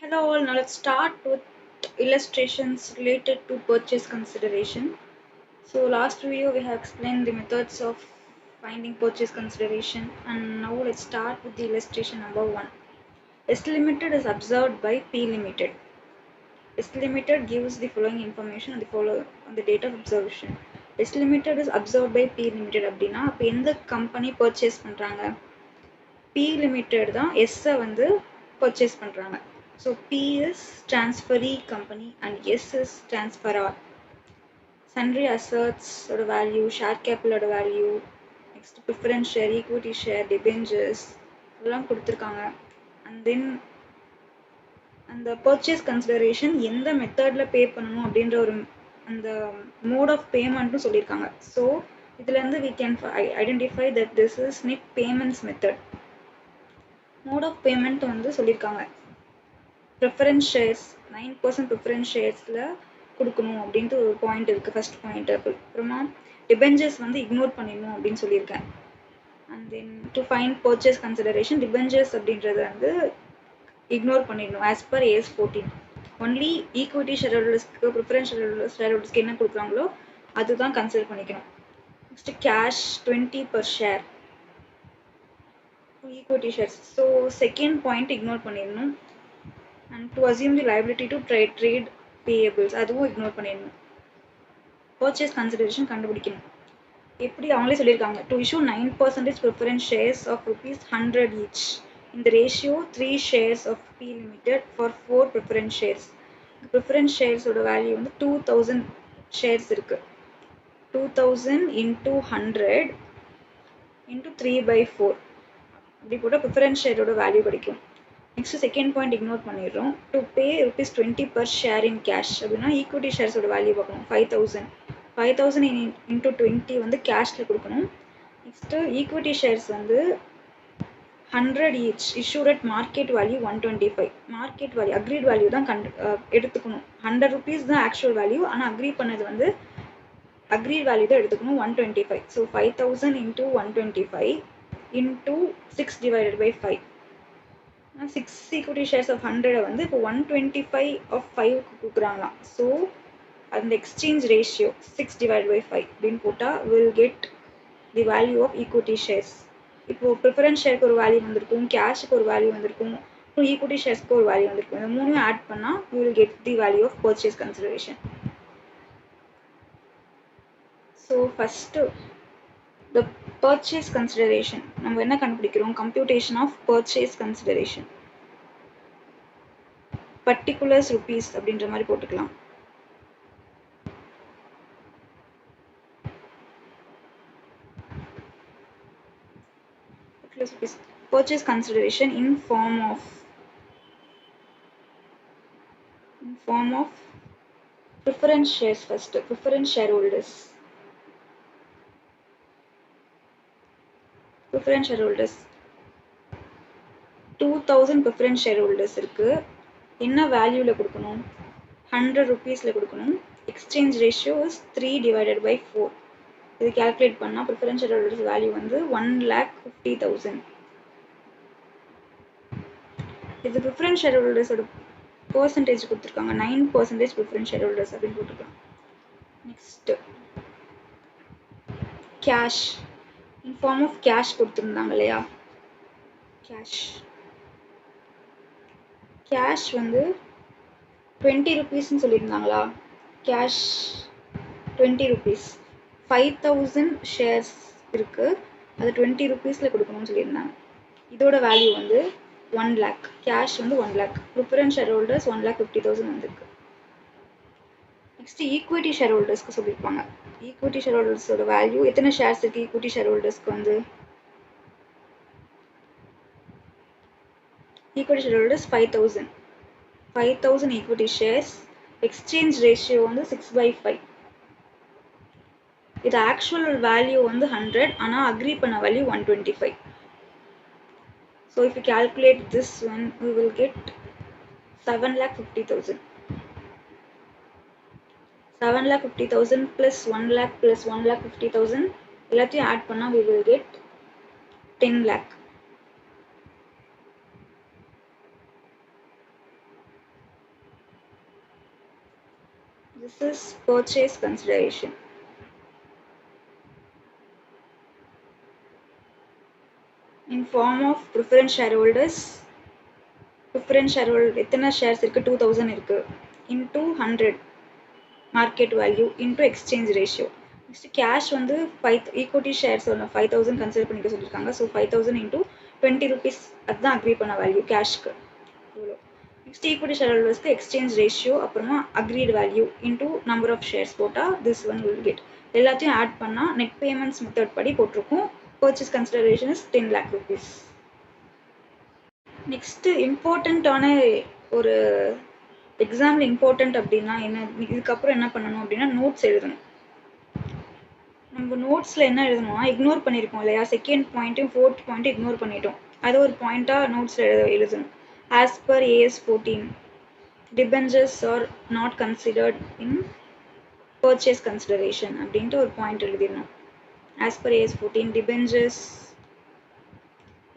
Hello all, now let's start with illustrations related to purchase consideration. So last video we have explained the methods of finding purchase consideration, and now let's start with the illustration number 1. S limited is observed by P limited. S limited gives the following information on the date of observation. S limited is observed by P limited அப்படின்னா அப்போ எந்த company purchase பண்ணுறாங்க? P limited தான் S வந்து purchase பண்ணுறாங்க. So P is transferee company and S is transferor. Sundry assets oda value, share capital oda value, next preference share, equity share, debentures எல்லாம் கொடுத்திருக்காங்க. And then அந்த purchase consideration எந்த மெத்தட்ல பே பண்ணணும் அப்படின்ற ஒரு அந்த mode of payment சொல்லியிருக்காங்க. So இதுல இருந்து we can identify that this is net payments method. Mode of payment வந்து சொல்லியிருக்காங்க. Preference shares 9% preference sharesல கொடுக்கணும் அப்படின்ட்டு ஒரு பாயிண்ட் இருக்கு. ஃபர்ஸ்ட் பாயிண்ட் அப்புறமா debentures வந்து இக்னோர் பண்ணிடணும் அப்படின்னு சொல்லியிருக்கேன். And then to find purchase consideration debentures அப்படின்றது வந்து இக்னோர் பண்ணிடணும் as per AS 14. Only equity ஷேர்ஹோல்டர்ஸ்க்கு ப்ரிஃபரன்ஸ் ஷேர்ஹோல்டர்ஸ்க்கு என்ன கொடுக்குறாங்களோ அதுதான் கன்சிடர் பண்ணிக்கணும். Next cash 20 per share equity shares. So second point ignore பண்ணிடணும். And to assume the liability to trade payables அதுவும் இக்னோர் பண்ணிடணும். பர்ச்சேஸ் கன்சிடரேஷன் கண்டுபிடிக்கணும். எப்படி அவங்களே சொல்லியிருக்காங்க to issue 9% preference shares of ₹100 each in the ratio 3 shares of P limited for 4 preference shares. preference shares ஓட value வந்து 2000 shares இருக்கு. 2000 into 100 into 3/4 அப்படி போட்டால் preference share ஓட வேல்யூ கிடைக்கும். நெக்ஸ்ட் செகண்ட் பாயிண்ட் இக்னோர் பண்ணிடுறோம். To pay ₹20 per share in cash அப்படின்னா equity ஷேர்ஸோட value பார்க்கணும். 5000 இன்டூ 20 வந்து கேஷில் கொடுக்கணும். நெக்ஸ்ட்டு ஈக்விட்டி ஷேர்ஸ் வந்து 100 each issued at market value 125. Market value agreed value தான் எடுத்துக்கணும். ₹100 தான் ஆக்சுவல் வேல்யூ, ஆனால் அக்ரி பண்ணது வந்து அக்ரீட் வேல்யூ தான் எடுத்துக்கணும் 125. So 5000 into 125 into 6/5. 6 equity shares of 100 வந்து இப்போ 125 of 5 கொடுக்குறாங்களாம். ஸோ அந்த எக்ஸ்சேஞ்ச் ரேஷியோ 6/5 அப்படின்னு போட்டால் will get the value of equity shares. இப்போ ப்ரிஃபரன்ஸ் ஷேருக்கு ஒரு வேல்யூ வந்திருக்கும், கேஷுக்கு ஒரு வேல்யூ வந்திருக்கும், அப்புறம் ஈக்விட்டி ஷேர்ஸ்க்கு ஒரு வேல்யூ வந்திருக்கும். இந்த மூணும் ஆட் பண்ணால் we will get the value of purchase consideration. So first the purchase consideration நம்ம என்ன கண்டுபிடிக்கிறோம்? computation of purchase consideration. Particulars rupees அப்படின்ற மாதிரி போட்டுக்கலாம். purchase consideration in form of preference shares. first preference shareholders 2000 preference shareholders இருக்கு. என்ன வேல்யூல கொடுக்கணும்? ₹100 கொடுக்கணும். Exchange ratio is 3/4. இது கால்குலேட் பண்ணால் ப்ரிஃபரன்ஸ் ஷேர்ஹோல்டர்ஸ் வேல்யூ வந்து 1,50,000. இது ப்ரிஃபரன்ஸ் ஷேர்ஹோல்டர்ஸோட பர்சன்டேஜ் கொடுத்துருக்காங்க. 9% ப்ரிஃபரன்ஸ் ஷேர்ஹோல்டர்ஸ் அப்படின்னு போட்டுருக்காங்க. Next cash in form of cash கொடுத்துருந்தாங்க இல்லையா? கேஷ் வந்து ₹20 சொல்லியிருந்தாங்களா? கேஷ் ₹20. 5000 ஷேர்ஸ் இருக்கு, அது ₹20 கொடுக்கணும்னு சொல்லியிருந்தாங்க. இதோட வேல்யூ வந்து 1 lakh. கேஷ் வந்து 1 lakh. ப்ரிஃபரன்ஸ் ஷேர் ஹோல்டர்ஸ் 1,50,000 வந்திருக்கு. நெக்ஸ்ட் ஈக்விட்டி ஷேர் ஹோல்டர்ஸ்க்கு சொல்லியிருப்பாங்க. ஈக்விட்டி ஷேர் ஹோல்டர்ஸோட வேல்யூ எத்தனை ஷேர்ஸ் இருக்கு? ஈக்விட்டி ஷேர் ஹோல்டர்ஸ்க்கு வந்து equity share holders 5,000 equity shares. Exchange ratio வந்து 6/5. இது ஆக்சுவல் வேல்யூ வந்து 100, ஆனால் அக்ரி பண்ண value 125. So if we calculate this one, we will get 7,50,000. 7,50,000 plus 1 lakh plus 1,50,000 எல்லாத்தையும் ஆட் பண்ணா we will get 10 lakh. This is purchase consideration. In form of preference shareholders. Preference shareholder எத்தனை shares இருக்கு 2000 இருக்கு into 100 market value into exchange ratio. Next cash வந்து 5 equity shares 5000 consider பண்ணிக்க சொல்லிருக்காங்க. So 5000 into 20 rupees அதுதான் agree பண்ண value கேஷ்க்கு. இவ்வளோ. நெக்ஸ்ட் ஈக்விட்டி ஷேர்ஹோல்டர்ஸ்க்கு எக்ஸ்சேஞ்ச் ரேஷியோ அப்புறமா agreed value into number of shares போட்டால் திஸ் ஒன் வில் கெட். எல்லாத்தையும் ஆட் பண்ணால் நெட் பேமெண்ட்ஸ் மெத்தட் படி போட்டிருக்கும். Purchase consideration is 10 lakh rupees. Next இம்பார்ட்டண்ட்டான ஒரு எக்ஸாம்பிள் இம்பார்ட்டண்ட் அப்படின்னா என்ன, இதுக்கப்புறம் என்ன பண்ணணும் அப்படின்னா நோட்ஸ் எழுதணும். நம்ம நோட்ஸில் என்ன எழுதணும்னா இக்னோர் பண்ணியிருக்கோம் இல்லையா, செகண்ட் பாயிண்ட்டும் ஃபோர்த் பாயிண்ட்டும் இக்னோர் பண்ணிட்டோம். அதை ஒரு பாயிண்ட்டாக நோட்ஸில் எழுதணும். As per AS 14 debentures are not considered in purchase consideration அப்படின்ட்டு ஒரு point எழுதிடணும். As per AS 14 debentures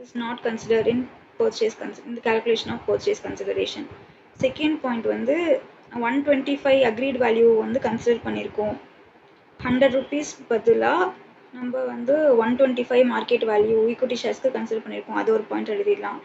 is not considered in in the calculation of purchase consideration. Second point வந்து 125 அக்ரீட் வேல்யூ வந்து கன்சிடர் பண்ணியிருக்கோம். 100 rupees பதிலாக நம்ம வந்து 125 market value equity ஷேர்ஸ்க்கு consider பண்ணியிருக்கோம். அது ஒரு பாயிண்ட் எழுதிடலாம்.